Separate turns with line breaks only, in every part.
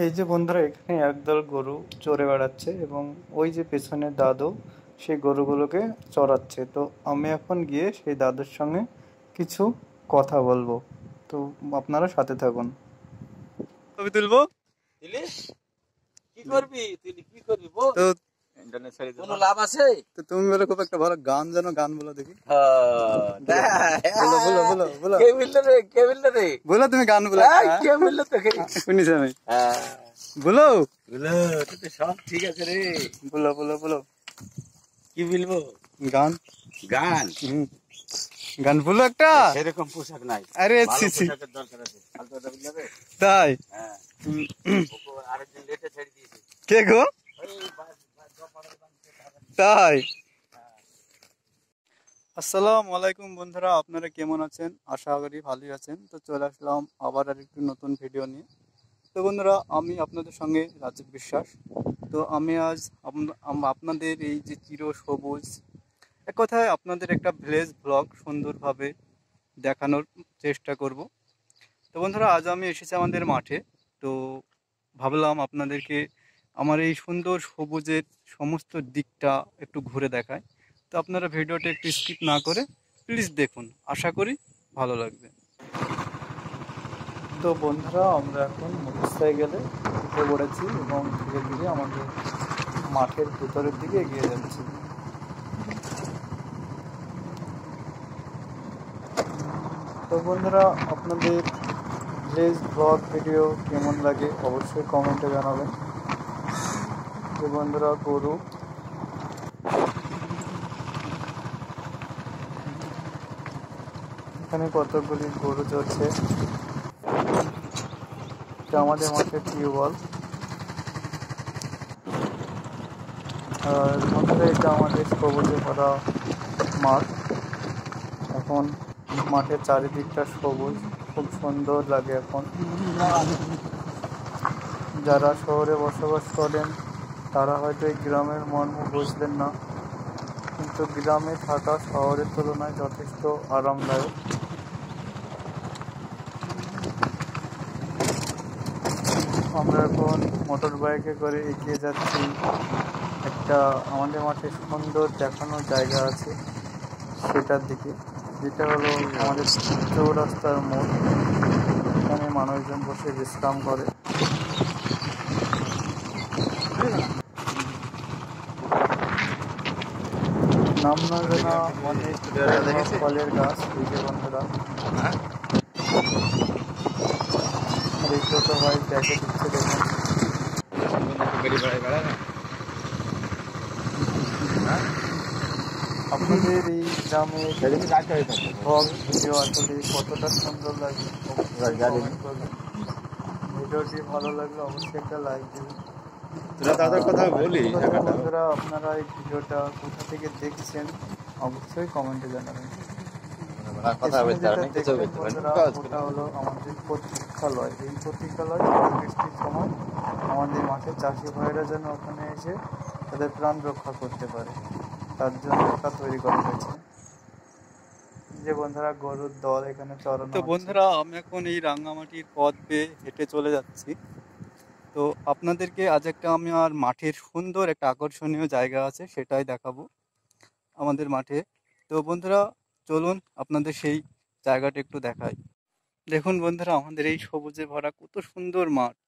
এই যে বন্ধুরা, এখানে একদল গরু চড়ে বেড়াচ্ছে এবং ওই যে পেছনে দাদু সেই গরুগুলোকে চড়াচ্ছে। তো আমি এখন গিয়ে সেই দাদুর সঙ্গে কিছু কথা বলবো। তো আপনারা সাথে থাকুন। ছবি তুলবো।
কি করবি তুই, কি করবি বল।
তো
ইন্টারনেট ছেড়ে কোনো লাভ আছে?
তো তুমি বলে খুব একটা ভালো গান জানো, গান বলো দেখি।
বলো
বলো বলো বলো
কে বললো রে, কে বললো রে?
বলো তুমি গান বলো।
কে বললো তোকে?
শুনিস আমি। বলো
বলো, তুই তো সব ঠিক আছে রে।
বলো বলো বলো।
কি বলবো?
গান।
গান?
গান বলো একটা।
সেরকম পোশাক নাই।
আরে
ভালো পোশাকের দরকার আছে। ফালতু কথা বললে হবে?
তাই?
হ্যাঁ। আরেকদিন লেটে ছেড়ে দিয়েছে।
কে গো? তাই? আসসালামু আলাইকুম বন্ধুরা, আপনারা কেমন আছেন? আশা করি ভালোই আছেন। তো চলে আসলাম আবার আরেকটি নতুন ভিডিও নিয়ে। তো বন্ধুরা, আমি আপনাদের সঙ্গে রাজীব বিশ্বাস। তো আমি আজ আপনাদের এই যে চির সবুজ, এক কথায় আপনাদের একটা ভিলেজ ব্লগ সুন্দরভাবে দেখানোর চেষ্টা করব। তো বন্ধুরা, আজ আমি এসেছি আমাদের মাঠে। তো ভাবলাম আপনাদেরকে আমার এই সুন্দর সবুজের সমস্ত দিকটা একটু ঘুরে দেখায়। তো আপনারা ভিডিওটা একটু স্কিপ না করে প্লিজ দেখুন, আশা করি ভালো লাগবে। তো বন্ধুরা, আমরা এখন মোটরসাইকেলে উঠে পড়েছি এবং ধীরে ধীরে আমাদের মাঠের ভিতরের দিকে এগিয়ে যাচ্ছি। তো বন্ধুরা, আপনাদের ভিলেজ ব্লগ ভিডিও কেমন লাগে অবশ্যই কমেন্টে জানাবেন। যে বন্ধুরা, গরু এখানে কতগুলি গরু চড়ছে। এটা আমাদের মাঠের টিউবওয়েল। আর বন্ধুরা, এটা আমাদের সবুজে ভরা মাঠ। এখন মাঠের চারিদিকটা সবুজ, খুব সুন্দর লাগে এখন। যারা শহরে বসবাস করেন তারা হয়তো এই গ্রামের মর্ম বুঝবেন না, কিন্তু গ্রামে থাকা শহরের তুলনায় যথেষ্ট আরামদায়ক। আমরা এখন মোটর বাইকে করে এগিয়ে যাচ্ছি। একটা আমাদের মাঠে সুন্দর দেখানোর জায়গা আছে সেটার দিকে, যেটা হলো আমাদের চৌরাস্তার মোড়। এখানে মানুষজন বসে বিশ্রাম করে। নাম না জানা অনেক ফলের গাছ, এই যে বন্ধুরা। আর এই ছোট ভাই দেখে দিচ্ছে, দেখুন। আপনাদের এই গ্রামে ব্লগ ভিডিও আসলে কতটা সুন্দর লাগে অবশ্যই কমেন্ট করবেন। ভিডিওটি ভালো লাগলে অবশ্যই একটা লাইক দেবেন। বন্ধুরা, আপনারা এই ভিডিওটা কোথা থেকে দেখছেন অবশ্যই কমেন্টে জানাবেন। ওটা হলো আমাদের প্রতীক্ষালয়। এই প্রতীক্ষালয় বৃষ্টির সময় আমাদের মাঠে চাষি ভাইরা যেন ওখানে এসে তাদের প্রাণ রক্ষা করতে পারে, তার জন্য এটা তৈরি করা হয়েছে। যে বন্ধুরা, গরুর দল এখানে চড়ানো। তো বন্ধুরা, আমি এখন এই রাঙ্গামাটির পথ বেয়ে হেঁটে চলে যাচ্ছি। তো আপনাদেরকে আজ একটা আমি আর মাঠের সুন্দর একটা আকর্ষণীয় জায়গা আছে সেটাই দেখাবো আমাদের মাঠে। তো বন্ধুরা, চলুন আপনাদের সেই জায়গাটা একটু দেখাই। দেখুন বন্ধুরা, আমাদের এই সবুজে ভরা কত সুন্দর মাঠ,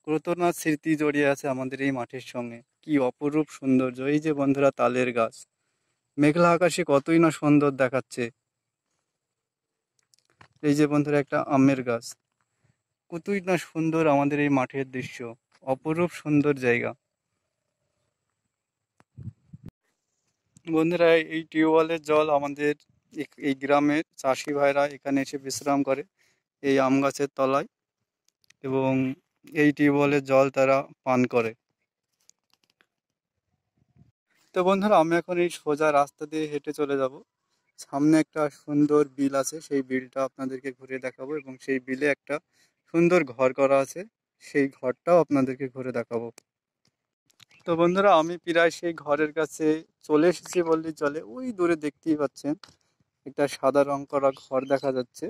কত না স্মৃতি জড়িয়ে আছে আমাদের এই মাঠের সঙ্গে। কি অপরূপ সৌন্দর্য! এই যে বন্ধুরা, তালের গাছ, মেঘলা আকাশে কতই না সুন্দর দেখাচ্ছে। এই যে বন্ধুরা, একটা আমের গাছ, কতই না সুন্দর আমাদের এই মাঠের দৃশ্য, অপরূপ সুন্দর জায়গা। বন্ধুরা, এই টিউবওয়েলের জল আমাদের এই গ্রামের চাষি ভাইরা এখানে এসে বিশ্রাম করে এই আম গাছের তলায়, এবং এই টিউবওয়েলের জল তারা পান করে। তো বন্ধুরা, আমি এখন এই সোজা রাস্তা দিয়ে হেঁটে চলে যাব। সামনে একটা সুন্দর বিল আছে, সেই বিলটা আপনাদেরকে ঘুরে দেখাবো, এবং সেই বিলে একটা সুন্দর ঘর করা আছে, সেই ঘরটাও আপনাদেরকে ঘুরে দেখাবো। তো বন্ধুরা, আমি প্রায় সেই ঘরের কাছে চলে এসেছি বললেই চলে। ওই দূরে দেখতেই পাচ্ছেন একটা সাদা রং করা ঘর দেখা যাচ্ছে।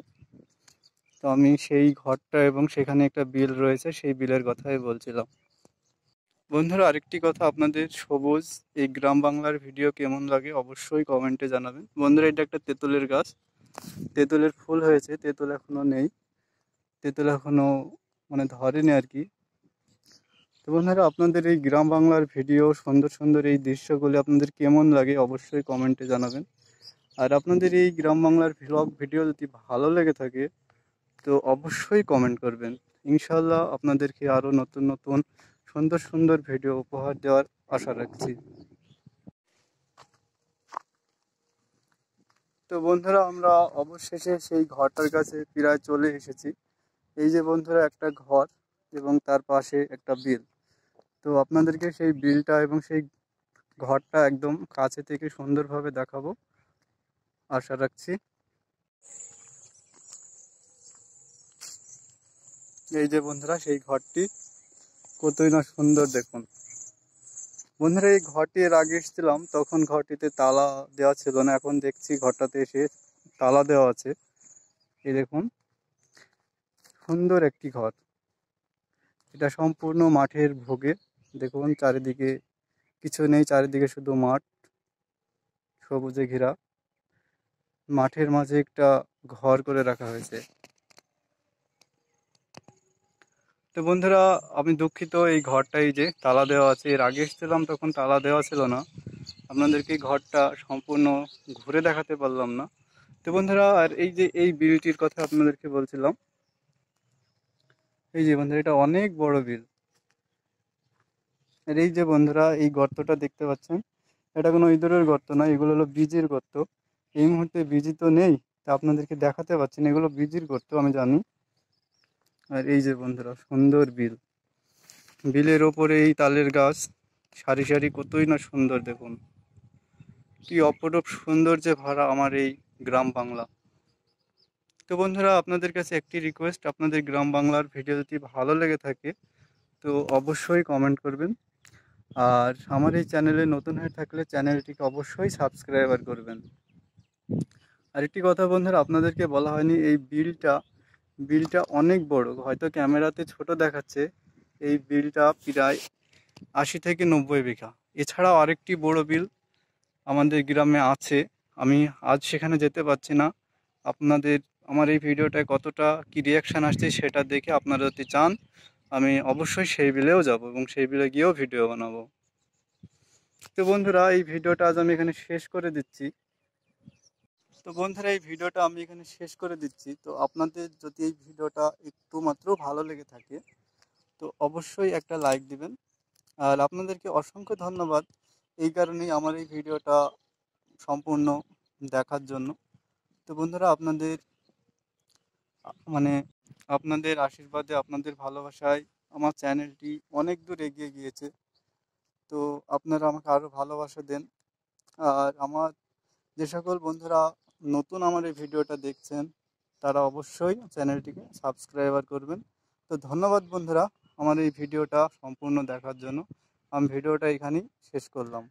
তো আমি সেই ঘরটা এবং সেখানে একটা বিল রয়েছে, সেই বিলের কথাই বলছিলাম। বন্ধুরা, আরেকটি কথা, আপনাদের সবুজ এই গ্রাম বাংলার ভিডিও কেমন লাগে অবশ্যই কমেন্টে জানাবেন। বন্ধুরা, এটা একটা তেঁতুলের গাছ, তেঁতুলের ফুল হয়েছে, তেঁতুল এখনো নেই, তেঁতুল এখনো মানে ধরেনি আর কি। তো বন্ধুরা, আপনাদের এই গ্রাম বাংলার ভিডিও, সুন্দর সুন্দর এই দৃশ্যগুলি আপনাদের কেমন লাগে অবশ্যই কমেন্টে জানাবেন। আর আপনাদের এই গ্রাম বাংলার ভ্লগ ভিডিও যদি ভালো লেগে থাকে তো অবশ্যই কমেন্ট করবেন। ইনশাল্লাহ আপনাদেরকে আরও নতুন নতুন সুন্দর সুন্দর ভিডিও উপহার দেওয়ার আশা রাখছি। তো বন্ধুরা, আমরা অবশেষে সেই ঘরটার কাছে প্রায় চলে এসেছি। এই যে বন্ধুরা, একটা ঘর এবং তার পাশে একটা বিল। তো আপনাদেরকে সেই বিলটা এবং সেই ঘরটা একদম কাছে থেকে সুন্দরভাবে দেখাবো আশা রাখছি। এই যে বন্ধুরা, সেই ঘরটি কতই না সুন্দর দেখুন। বন্ধুরা, এই ঘরটি এর আগে এসেছিলাম, তখন ঘরটিতে তালা দেওয়া ছিল না, এখন দেখছি ঘরটাতে এসে তালা দেওয়া আছে। এই দেখুন, সুন্দর একটি ঘর। এটা সম্পূর্ণ মাঠের ভোগে। দেখুন চারিদিকে কিছু নেই, চারিদিকে শুধু মাঠ, সবুজে ঘেরা। মাঠের মাঝে একটা ঘর করে রাখা হয়েছে। তো বন্ধুরা, আমি দুঃখিত, এই ঘরটাই যে তালা দেওয়া আছে, এর আগে এসেছিলাম তখন তালা দেওয়া ছিল না, আপনাদেরকে ঘরটা সম্পূর্ণ ঘুরে দেখাতে পারলাম না। তো বন্ধুরা, আর এই যে এই বিলটির কথা আপনাদেরকে বলছিলাম, এই যে বন্ধুরা, এটা অনেক বড় বিল। আর এই যে বন্ধুরা, এই গর্তটা দেখতে পাচ্ছেন, এটা কোনো ইঁদুরের গর্ত না, এগুলো হলো বীজের গর্ত। এই মুহূর্তে বীজি তো নেই, তা আপনাদেরকে দেখাতে পারছি না, এগুলো বীজের গর্ত আমি জানি। আর এই যে বন্ধুরা, সুন্দর বিল, বিলের ওপরে এই তালের গাছ সারি সারি, কতই না সুন্দর দেখুন। কি অপরূপ সৌন্দর্যে ভরা আমার এই গ্রাম বাংলা। তো বন্ধুরা, আপনাদের কাছে একটি রিকোয়েস্ট, আপনাদের গ্রাম বাংলার ভিডিও যদি ভালো লেগে থাকে তো অবশ্যই কমেন্ট করবেন। আর আমার এই চ্যানেলে নতুন হয়ে থাকলে চ্যানেলটিকে অবশ্যই সাবস্ক্রাইবার করবেন। আর একটি কথা বন্ধুরা, আপনাদেরকে বলা হয়নি, এই বিলটা অনেক বড়, হয়তো ক্যামেরাতে ছোট দেখাচ্ছে। এই বিলটা প্রায় 80 থেকে 90 বিঘা। এছাড়াও আরেকটি বড় বিল আমাদের গ্রামে আছে, আমি আজ সেখানে যেতে পারছি না। আপনাদের আমার এই ভিডিওটায় কতটা কি রিয়াকশান আসছে সেটা দেখে আপনারা যদি চান আমি অবশ্যই সেই বিলেও যাব এবং সেই বিলে গিয়েও ভিডিও বানাবো। তো বন্ধুরা, এই ভিডিওটা আজ আমি এখানে শেষ করে দিচ্ছি। তো আপনাদের যদি এই ভিডিওটা একটু মাত্র ভালো লেগে থাকে তো অবশ্যই একটা লাইক দিবেন। আর আপনাদেরকে অসংখ্য ধন্যবাদ এই কারণেই আমার এই ভিডিওটা সম্পূর্ণ দেখার জন্য। তো বন্ধুরা, মানে আপনাদের আশীর্বাদে, আপনাদের ভালোবাসায় আমার চ্যানেলটি অনেক দূর এগিয়ে গিয়েছে। তো আপনারা আমাকে আরও ভালোবাসা দেন। আর আমার যে সকল বন্ধুরা নতুন আমার এই ভিডিওটা দেখছেন তারা অবশ্যই চ্যানেলটিকে সাবস্ক্রাইবার করবেন। তো ধন্যবাদ বন্ধুরা আমার এই ভিডিওটা সম্পূর্ণ দেখার জন্য। আমি ভিডিওটা এখানেই শেষ করলাম।